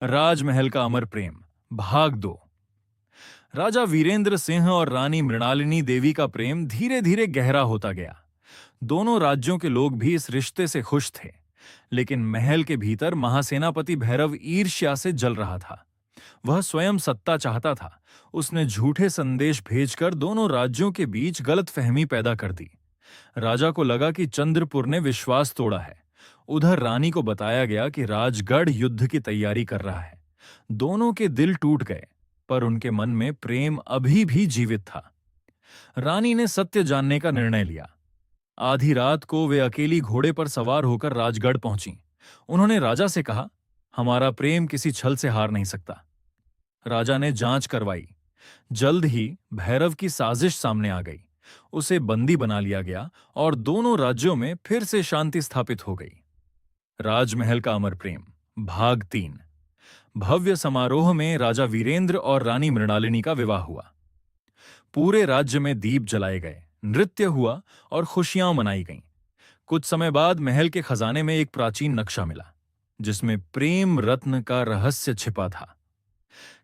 राजमहल का अमर प्रेम भाग 2। राजा वीरेंद्र सिंह और रानी मृणालिनी देवी का प्रेम धीरे धीरे गहरा होता गया। दोनों राज्यों के लोग भी इस रिश्ते से खुश थे, लेकिन महल के भीतर महासेनापति भैरव ईर्ष्या से जल रहा था। वह स्वयं सत्ता चाहता था। उसने झूठे संदेश भेजकर दोनों राज्यों के बीच गलतफहमी पैदा कर दी। राजा को लगा कि चंद्रपुर ने विश्वास तोड़ा है। उधर रानी को बताया गया कि राजगढ़ युद्ध की तैयारी कर रहा है। दोनों के दिल टूट गए, पर उनके मन में प्रेम अभी भी जीवित था। रानी ने सत्य जानने का निर्णय लिया। आधी रात को वे अकेली घोड़े पर सवार होकर राजगढ़ पहुंची। उन्होंने राजा से कहा, हमारा प्रेम किसी छल से हार नहीं सकता। राजा ने जांच करवाई। जल्द ही भैरव की साजिश सामने आ गई। उसे बंदी बना लिया गया और दोनों राज्यों में फिर से शांति स्थापित हो गई। राजमहल का अमर प्रेम भाग 3। भव्य समारोह में राजा वीरेंद्र और रानी मृणालिनी का विवाह हुआ। पूरे राज्य में दीप जलाए गए, नृत्य हुआ और खुशियां मनाई गईं। कुछ समय बाद महल के खजाने में एक प्राचीन नक्शा मिला, जिसमें प्रेम रत्न का रहस्य छिपा था।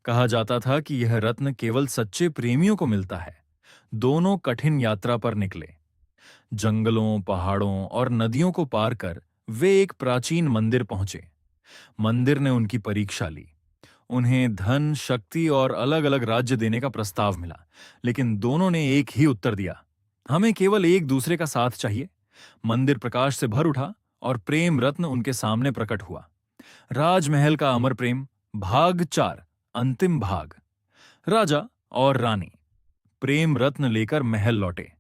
कहा जाता था कि यह रत्न केवल सच्चे प्रेमियों को मिलता है। दोनों कठिन यात्रा पर निकले। जंगलों, पहाड़ों और नदियों को पार कर वे एक प्राचीन मंदिर पहुंचे। मंदिर ने उनकी परीक्षा ली। उन्हें धन, शक्ति और अलग अलग राज्य देने का प्रस्ताव मिला, लेकिन दोनों ने एक ही उत्तर दिया, हमें केवल एक दूसरे का साथ चाहिए। मंदिर प्रकाश से भर उठा और प्रेम रत्न उनके सामने प्रकट हुआ। राजमहल का अमर प्रेम भाग 4 अंतिम भाग। राजा और रानी प्रेम रत्न लेकर महल लौटे।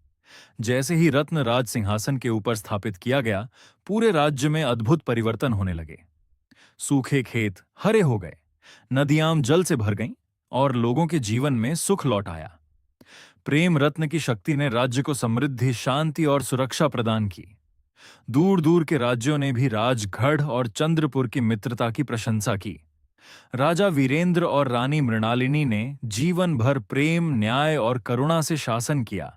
जैसे ही रत्न राज सिंहासन के ऊपर स्थापित किया गया, पूरे राज्य में अद्भुत परिवर्तन होने लगे। सूखे खेत हरे हो गए, नदियां जल से भर गईं और लोगों के जीवन में सुख लौट आया। प्रेम रत्न की शक्ति ने राज्य को समृद्धि, शांति और सुरक्षा प्रदान की। दूर दूर के राज्यों ने भी राजगढ़ और चंद्रपुर की मित्रता की प्रशंसा की। राजा वीरेंद्र और रानी मृणालिनी ने जीवन भर प्रेम, न्याय और करुणा से शासन किया।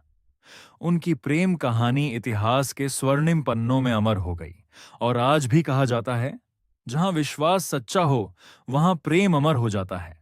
उनकी प्रेम कहानी इतिहास के स्वर्णिम पन्नों में अमर हो गई और आज भी कहा जाता है, जहां विश्वास सच्चा हो, वहां प्रेम अमर हो जाता है।